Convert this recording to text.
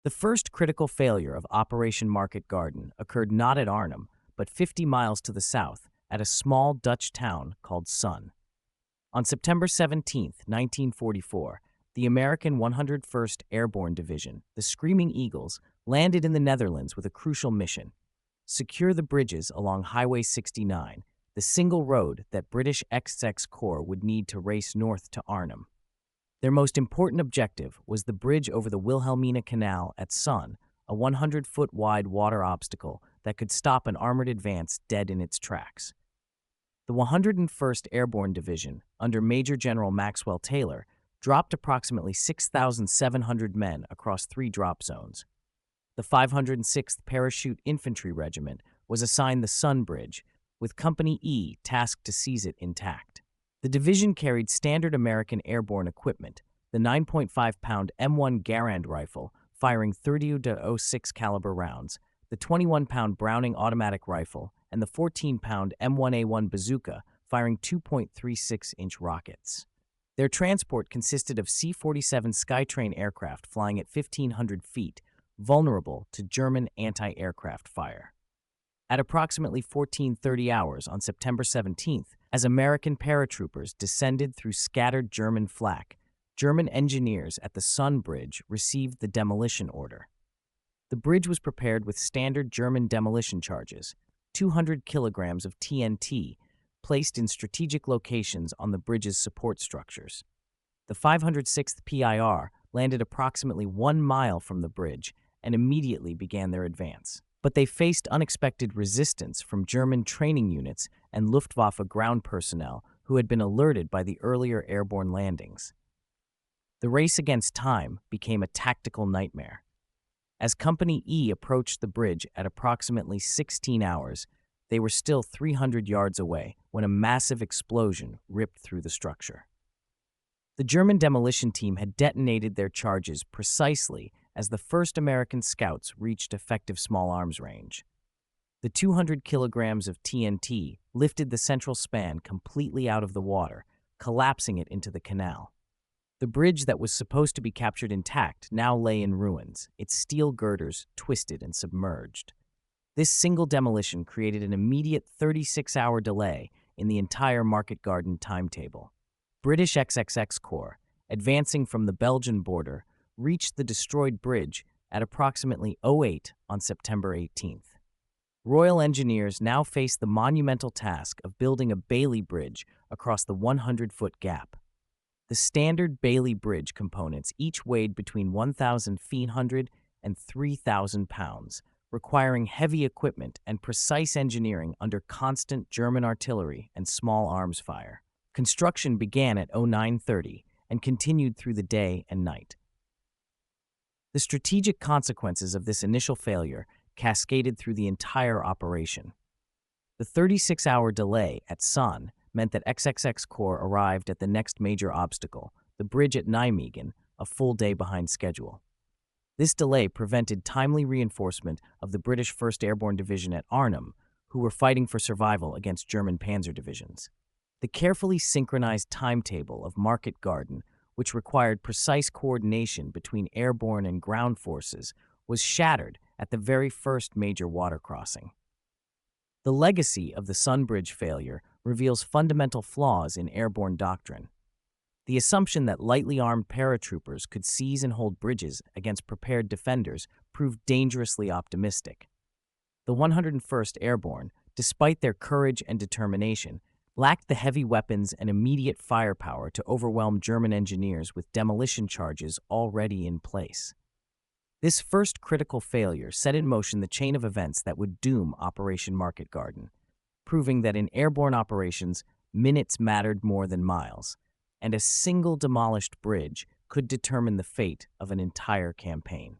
The first critical failure of Operation Market Garden occurred not at Arnhem, but 50 miles to the south, at a small Dutch town called Sun. On September 17, 1944, the American 101st Airborne Division, the Screaming Eagles, landed in the Netherlands with a crucial mission: secure the bridges along Highway 69, the single road that British XX Corps would need to race north to Arnhem. Their most important objective was the bridge over the Wilhelmina Canal at Sun, a 100-foot wide water obstacle that could stop an armored advance dead in its tracks. The 101st Airborne Division, under Major General Maxwell Taylor, dropped approximately 6,700 men across 3 drop zones. The 506th Parachute Infantry Regiment was assigned the Sun Bridge, with Company E tasked to seize it intact. The division carried standard American airborne equipment: the 9.5-pound M1 Garand rifle, firing 30.06 caliber rounds, the 21-pound Browning automatic rifle, and the 14-pound M1A1 bazooka, firing 2.36-inch rockets. Their transport consisted of C-47 Skytrain aircraft flying at 1,500 feet, vulnerable to German anti-aircraft fire. At approximately 14:30 hours on September 17th, as American paratroopers descended through scattered German flak, German engineers at the Sun Bridge received the demolition order. The bridge was prepared with standard German demolition charges: 200 kilograms of TNT, placed in strategic locations on the bridge's support structures. The 506th PIR landed approximately 1 mile from the bridge and immediately began their advance. But they faced unexpected resistance from German training units and Luftwaffe ground personnel who had been alerted by the earlier airborne landings. The race against time became a tactical nightmare. As Company E approached the bridge at approximately 16 hours, they were still 300 yards away when a massive explosion ripped through the structure. The German demolition team had detonated their charges precisely as the first American scouts reached effective small arms range. The 200 kilograms of TNT lifted the central span completely out of the water, collapsing it into the canal. The bridge that was supposed to be captured intact now lay in ruins, its steel girders twisted and submerged. This single demolition created an immediate 36-hour delay in the entire Market Garden timetable. British XXX Corps, advancing from the Belgian border, reached the destroyed bridge at approximately 08 on September 18th. Royal Engineers now faced the monumental task of building a Bailey Bridge across the 100-foot gap. The standard Bailey Bridge components each weighed between 1,500 and 3,000 pounds, requiring heavy equipment and precise engineering under constant German artillery and small arms fire. Construction began at 09:30 and continued through the day and night. The strategic consequences of this initial failure cascaded through the entire operation. The 36-hour delay at Sun meant that XXX Corps arrived at the next major obstacle, the bridge at Nijmegen, a full day behind schedule. This delay prevented timely reinforcement of the British 1st Airborne Division at Arnhem, who were fighting for survival against German panzer divisions. The carefully synchronized timetable of Market Garden, which required precise coordination between airborne and ground forces, was shattered at the very first major water crossing. The legacy of the Sun Bridge failure reveals fundamental flaws in airborne doctrine. The assumption that lightly armed paratroopers could seize and hold bridges against prepared defenders proved dangerously optimistic. The 101st Airborne, despite their courage and determination, lacked the heavy weapons and immediate firepower to overwhelm German engineers with demolition charges already in place. This first critical failure set in motion the chain of events that would doom Operation Market Garden, proving that in airborne operations, minutes mattered more than miles, and a single demolished bridge could determine the fate of an entire campaign.